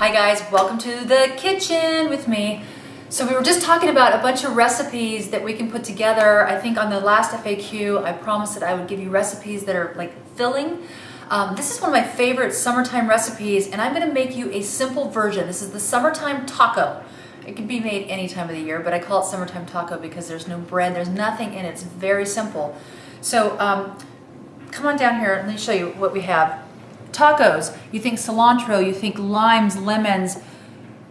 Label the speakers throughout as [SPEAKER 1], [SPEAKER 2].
[SPEAKER 1] Hi guys, welcome to the kitchen with me. So we were just talking about a bunch of recipes that we can put together. I think on the last FAQ, I promised that I would give you recipes that are like filling. This is one of my favorite summertime recipes, and I'm gonna make you a simple version. This is the summertime taco. It can be made any time of the year, but I call it summertime taco because there's no bread, there's nothing in it, it's very simple. So come on down here and let me show you what we have. Tacos, you think cilantro, you think limes, lemons,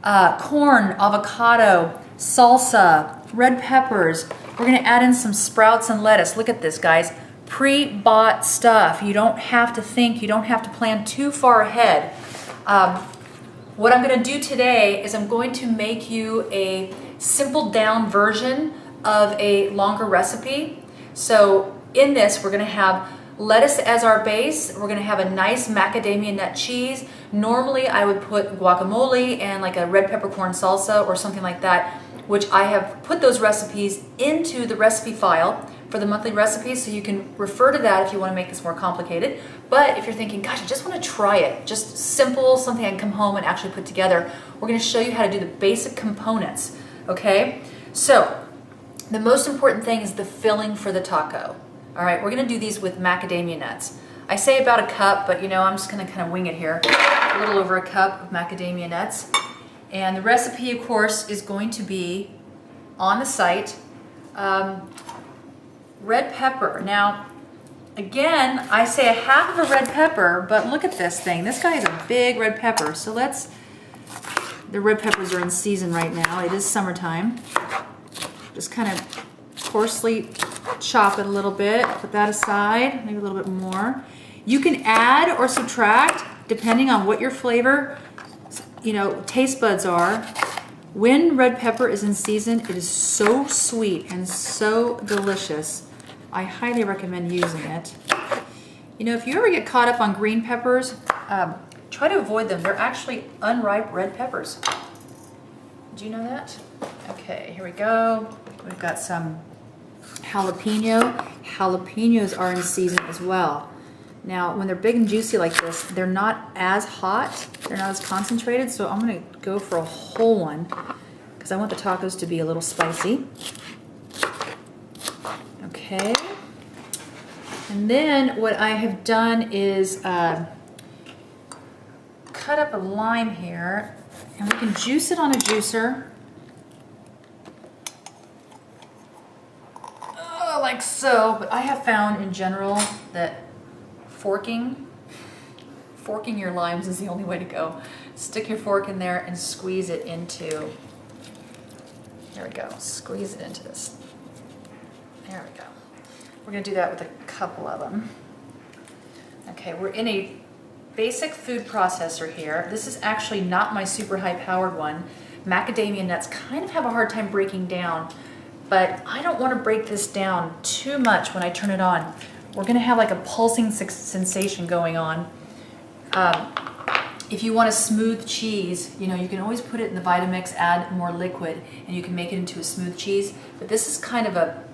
[SPEAKER 1] corn, avocado, salsa, red peppers. We're gonna add in some sprouts and lettuce. Look at this, guys. Pre-bought stuff. You don't have to think, you don't have to plan too far ahead. What I'm gonna do today is I'm going to make you a simple down version of a longer recipe. So in this, we're gonna have lettuce as our base. We're gonna have a nice macadamia nut cheese. Normally I would put guacamole and like a red peppercorn salsa or something like that, which I have put those recipes into the recipe file for the monthly recipes, so you can refer to that if you wanna make this more complicated. But if you're thinking, gosh, I just wanna try it, just simple, something I can come home and actually put together, we're gonna show you how to do the basic components, okay? So, the most important thing is the filling for the taco. All right, we're gonna do these with macadamia nuts. I say about a cup, but you know, I'm just gonna kind of wing it here. A little over a cup of macadamia nuts. And the recipe, of course, is going to be on the site. Red pepper. Now, again, I say a half of a red pepper, but look at this thing. This guy is a big red pepper. So the red peppers are in season right now. It is summertime. Just kind of coarsely chop it a little bit, put that aside, maybe a little bit more. You can add or subtract depending on what your flavor, taste buds are. When red pepper is in season, it is so sweet and so delicious. I highly recommend using it. If you ever get caught up on green peppers, try to avoid them. They're actually unripe red peppers. Did you know that? Okay, here we go. We've got some jalapeno. Jalapenos are in season as well. Now, when they're big and juicy like this, they're not as hot, they're not as concentrated, so I'm gonna go for a whole one because I want the tacos to be a little spicy. Okay. And then what I have done is cut up a lime here, and we can juice it on a juicer. Like so, but I have found in general that forking your limes is the only way to go. Stick your fork in there and squeeze it into, there we go, squeeze it into this. There we go. We're gonna do that with a couple of them. Okay, we're in a basic food processor here. This is actually not my super high powered one. Macadamia nuts kind of have a hard time breaking down, but I don't want to break this down too much when I turn it on. We're going to have like a pulsing sensation going on. If you want a smooth cheese, you can always put it in the Vitamix, add more liquid, and you can make it into a smooth cheese. But this is kind of a,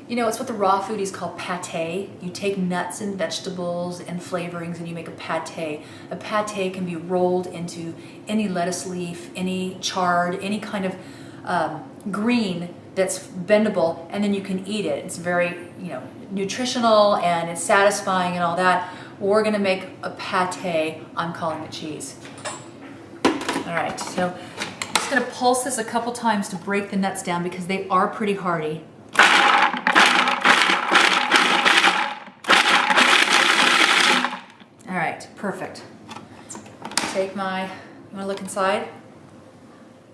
[SPEAKER 1] it's what the raw foodies call pate. You take nuts and vegetables and flavorings and you make a pate. A pate can be rolled into any lettuce leaf, any chard, any kind of green that's bendable, and then you can eat it. It's very, nutritional and it's satisfying and all that. We're gonna make a pate, I'm calling it cheese. All right, so I'm just gonna pulse this a couple times to break the nuts down because they are pretty hardy. All right, perfect. You wanna look inside?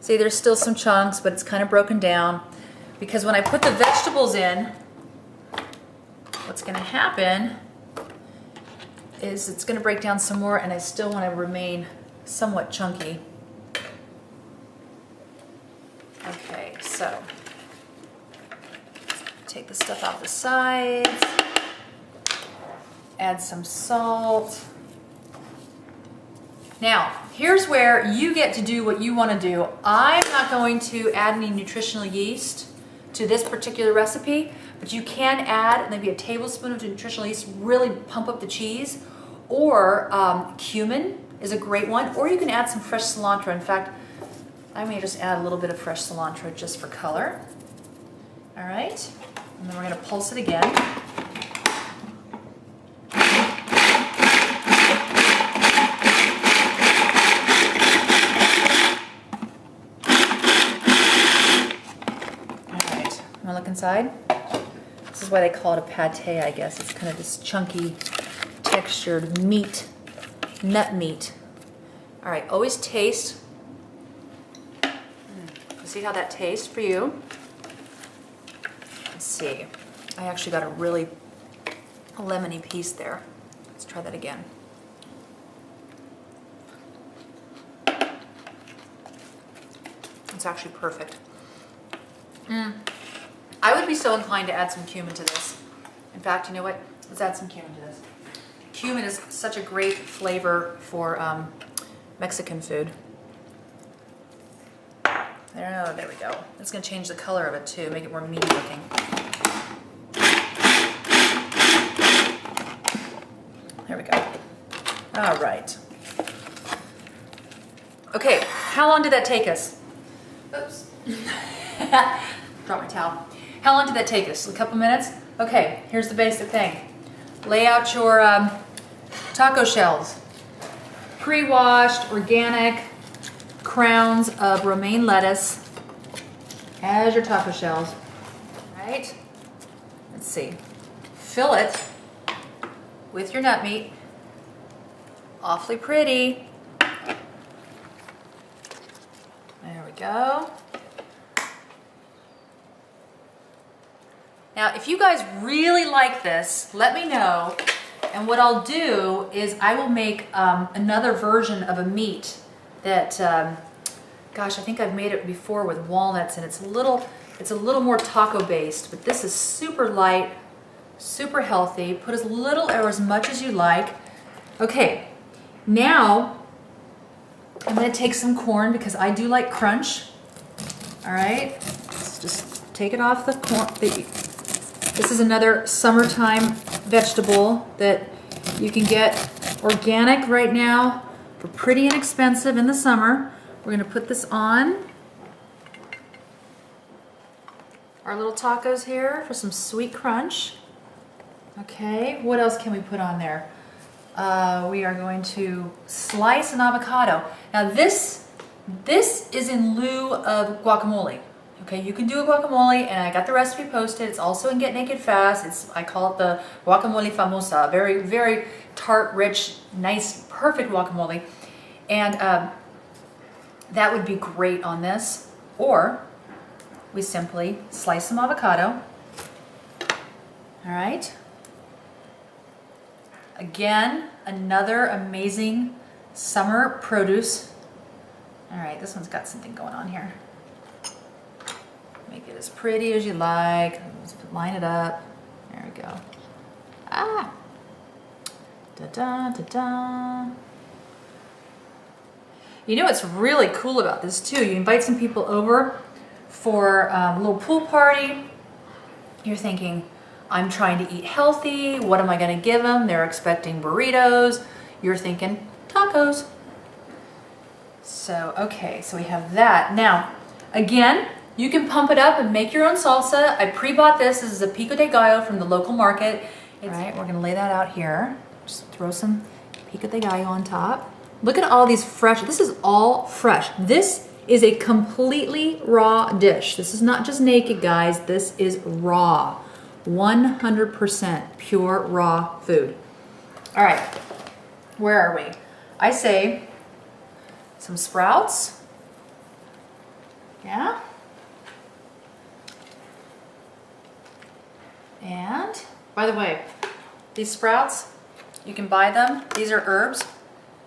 [SPEAKER 1] See, there's still some chunks, but it's kind of broken down. Because when I put the vegetables in, what's gonna happen is it's gonna break down some more, and I still wanna remain somewhat chunky. Okay, so take the stuff off the sides, add some salt. Now, here's where you get to do what you wanna do. I'm not going to add any nutritional yeast to this particular recipe, but you can add maybe a tablespoon of nutritional yeast, really pump up the cheese, or cumin. is a great one, or you can add some fresh cilantro. In fact, I may just add a little bit of fresh cilantro just for color. All right, and then we're gonna pulse it again. All right, I'm gonna look inside. This is why they call it a pate, I guess. It's kind of this chunky, textured meat, nut meat. All right, always taste. See how that tastes for you? Let's see. I actually got a really lemony piece there. Let's try that again. It's actually perfect. I would be so inclined to add some cumin to this. In fact, you know what? Let's add some cumin to this. Cumin is such a great flavor for Mexican food. There we go. It's going to change the color of it too, make it more meaty looking. There we go. All right. Okay, how long did that take us? Oops. Drop my towel. How long did that take us? A couple minutes? Okay, here's the basic thing. Lay out your taco shells. Pre-washed, organic crowns of romaine lettuce as your taco shells. All right? Let's see. Fill it with your nut meat. Awfully pretty. There we go. Now, if you guys really like this, let me know. And what I'll do is I will make another version of a meat that, gosh, I think I've made it before with walnuts, and it's a little more taco based, but this is super light, super healthy. Put as little or as much as you like. Okay, now I'm gonna take some corn because I do like crunch. All right, let's just take it off the corn. This is another summertime vegetable that you can get organic right now for pretty inexpensive in the summer. We're gonna put this on our little tacos here for some sweet crunch. Okay, what else can we put on there? We are going to slice an avocado. Now this is in lieu of guacamole. Okay, you can do a guacamole, and I got the recipe posted. It's also in Get Naked Fast. I call it the guacamole famosa. Very, very tart, rich, nice, perfect guacamole. And that would be great on this. Or we simply slice some avocado. All right. Again, another amazing summer produce. All right, this one's got something going on here. Make it as pretty as you like. Let's line it up. There we go. Ah! Da-da, da-da. You know what's really cool about this too? You invite some people over for a little pool party. You're thinking, I'm trying to eat healthy. What am I going to give them? They're expecting burritos. You're thinking tacos. So, okay, so we have that. Now, again, you can pump it up and make your own salsa. I pre-bought this. This is a pico de gallo from the local market. All right, we're gonna lay that out here. Just throw some pico de gallo on top. Look at all these fresh, this is all fresh. This is a completely raw dish. This is not just naked, guys. This is raw. 100% pure raw food. All right, where are we? I say some sprouts. Yeah. And by the way, these sprouts, you can buy them. These are herbs.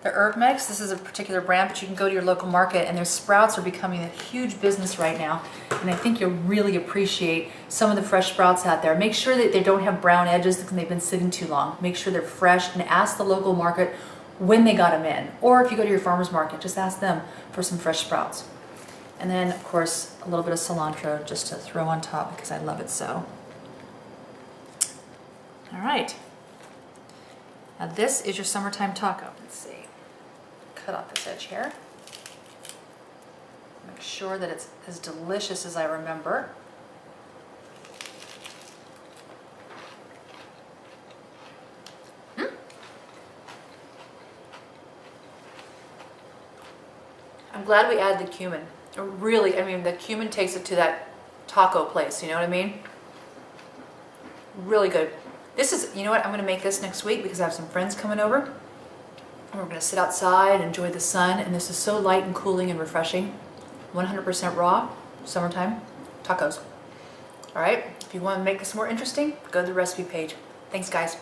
[SPEAKER 1] They're herb mix. This is a particular brand, but you can go to your local market, and their sprouts are becoming a huge business right now. And I think you'll really appreciate some of the fresh sprouts out there. Make sure that they don't have brown edges because they've been sitting too long. Make sure they're fresh, and ask the local market when they got them in. Or if you go to your farmer's market, just ask them for some fresh sprouts. And then, of course, a little bit of cilantro just to throw on top because I love it so. All right. Now this is your summertime taco. Let's see. cut off this edge here. Make sure that it's as delicious as I remember. I'm glad we added the cumin. Really, I mean, the cumin takes it to that taco place, you know what I mean? Really good. This is, you know what, I'm gonna make this next week because I have some friends coming over. And we're gonna sit outside, enjoy the sun, and this is so light and cooling and refreshing. 100% raw, summertime, tacos. All right, if you wanna make this more interesting, go to the recipe page. Thanks, guys.